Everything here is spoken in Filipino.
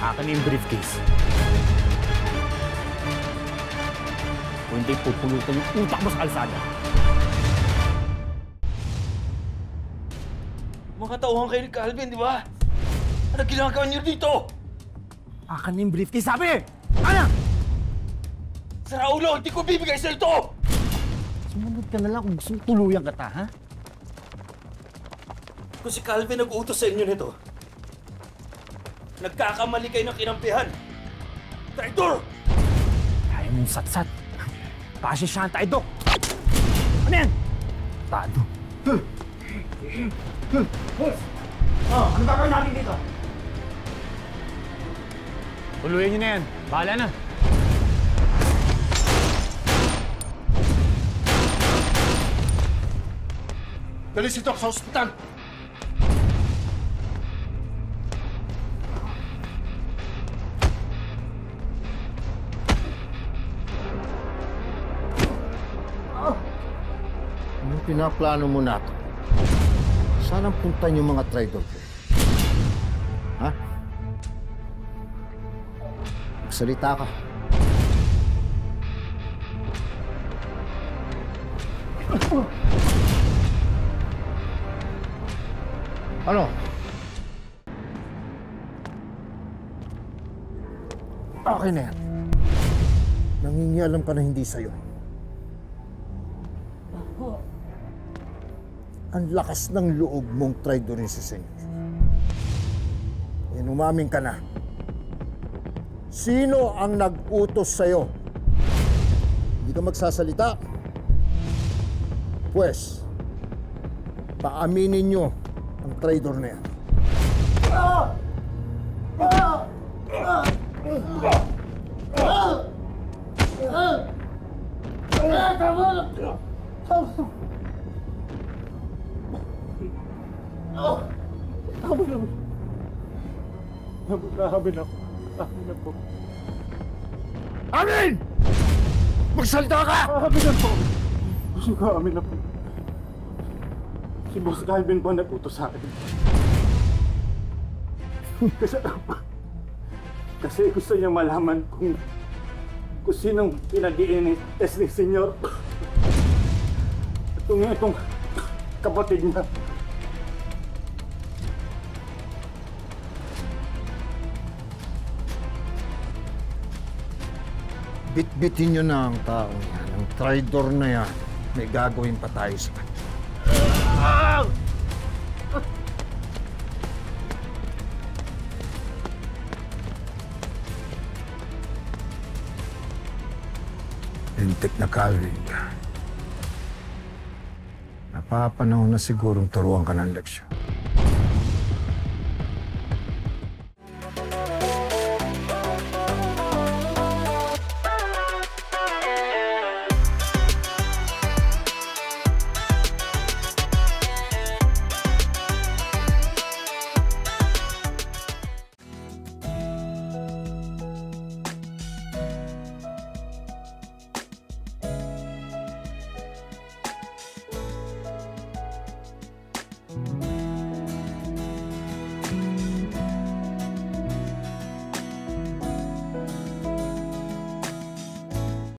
Akin yung briefcase. Kung hindi, pupulutan yung utak mo sa kalsada. Mga tauhan kayo ni Calvin, di ba? Ano ginagawa niyo dito? Akin yung briefcase, sabi! Ano? Sa Raulo, hindi ko bibigay sa ito! Sumunod ka na lang kung gusto tuluyan kita, ha? Kung si Calvin nag-uutos sa inyo nito, nagkakamali kayo ng kinampihan. Traitor! Kaya mong satsat. Pasisyahan tayo, Dok! Ano yan? Tado. Ano gagawin natin dito? Tuluyan niyo na yan. Bahala na. Dali si Doc sa ospital! Anong pinaplano mo na ito? Saan ang punta niyo mga traitor ko? Ha? Magsalita ka. Ano? Okay na yan. Nangingialam ka na hindi sa'yo. Ang lakas ng loob mong traidorin si Senyor. Inumamin ka na. Sino ang nag-utos sa'yo? Hindi ka magsasalita? Pues, paaminin nyo ang traidor na yan. Amin ako. Amin ako. Amin! Magsalita ka! Amin ako. Gusto ka, amin ako. Si Boss Calvin ba nag-utos sa akin? Kasi gusto niya malaman kung sinong pinag-i-test ni Senyor. Itong kapatid niya. Bitbitin nyo na ang taong yan. Ang traidor na yan. May gagawin pa tayo sa kanya. Lintik na Calvin ka. Napapanahon na sigurong turuan ka ng leksyon.